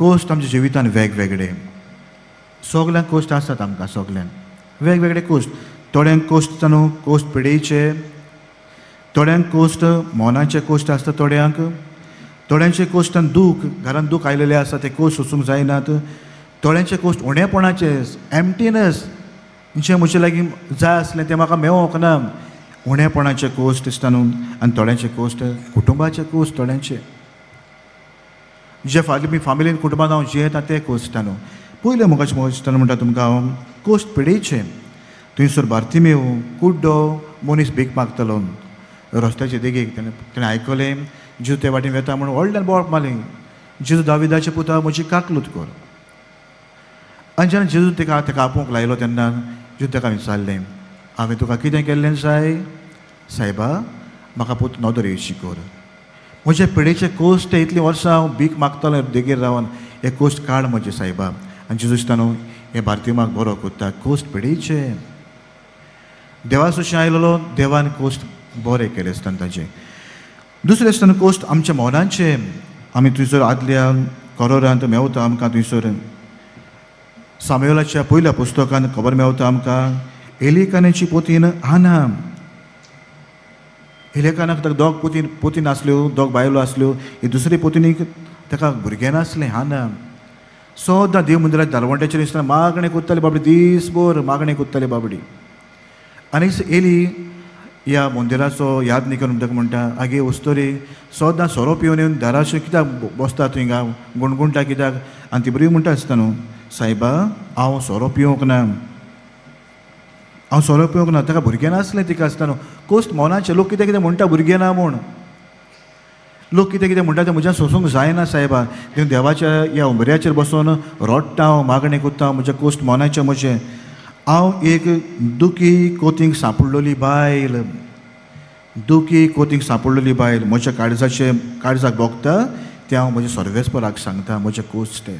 coast आमच्या जिवितान वेगवेगळे सगल्यांक कोस्ट आसतात आमकां सगल्यांक वेगवेगळे कोस्ट थोड्यांक कोस्ट न्हू कोस्ट पिडेचे थोड्यांक कोस्ट मोनाचे कोस्ट आसता थोड्यांचे कोस्टान दूख घरान दूख आयलेले आसा ते कोस्ट वचूंक जायनात थोड्यांचे कोस्ट उणेपणाचे एम्प्टीनेस जे म्हजे लागीं जाय आसलें तें म्हाका मेळोंक ना उणेपणाचे कोस्ट दिसता न्हू आनी थोड्यांचे कोस्ट कुटुंबाचे कोस्ट थोड्यांचे जे फाटले फॅमिलीन कुटुंबान हांव जियेता ते कोस्टा न्हू पयले मुखाचे मोस्टान म्हणटा तुमकां हांव कोस्ट पिडेचे थंयसर बार्तिमेव कुड्डो मनीस भीक मागतलो रस्त्याचे देगेक तेणें आयकलें जेजू ते वाटेन वेता म्हणून व्हडल्यान बोवाळ मारलें जेजू दाविदाचे पुता म्हजी काकलूत कर आनी जेन्ना जेजू ताका आपोवंक लायलो तेन्ना जेजू ताका विचारलें हांवें तुका कितें केल्लें जाय सायबा म्हाका पुत नदर येवची कर म्हजे पिडेचे कोस्ट इतलीं वर्सां हांव भीक मागतालो देगेर रावन हे कोस्ट काड म्हजे सायबा आनी जेजू दिसता न्हू हे भारतीयमाक बरो कोत्ता कोस्ट पिडेचे देवा सुशें आयलो देवान कोस्ट बरें केलें आसतना ताजें दुसरें आसतना कोस्ट आमच्या मोनांचे आमी थंयसर आदल्या करोरांत मेवता आमकां थंयसर सामुएलाच्या पयल्या पुस्तकान खबर मेवता आमकां एलिकानाची पोतीन हाना एलिकानाक दोग पोतीन आसल्यो दोग बायलो आसल्यो ही दुसरे पोतीनीक ताका भुरगें नासलें हाना सद्दां देव मंदिराच्या दारवंट्याचेर दिसतना मागणें कोत्ताली बाबडी दीसभर मागणें कोत्ताली बाबडी आनी एली ह्या मंदिराचो याद न्ही करून ताका म्हणटा आगे वस्तोरी सद्दां सोरो पिवन येवन दाराचेर कित्याक बसता थंय गुणगुणटा कित्याक आनी ती बरी म्हणटा आसता न्हू सायबा हांव सोरो पिवंक ना हांव सोरो पिवंक ना ताका भुरगें नासलें तिका आसता न्हू कोस्ट मोनाचें लोक कितें कितें म्हणटा भुरगें ना म्हूण लोक कितें कितें म्हणटा तें म्हज्यान सोंसूंक जायना सायबा तें देवाच्या ह्या उंबऱ्याचेर बसून रोडटा हांव मागणें कोत्ता म्हजें कोस्ट मोनाचें म्हजें हांव एक दुखी कोतींक सांपडलोली बायल दुखी कोतींक सांपडलोली बायल म्हज्या काळजाक भोगता तें हांव म्हज्या सर्वेस्पराक सांगता म्हजें कोस्ट तें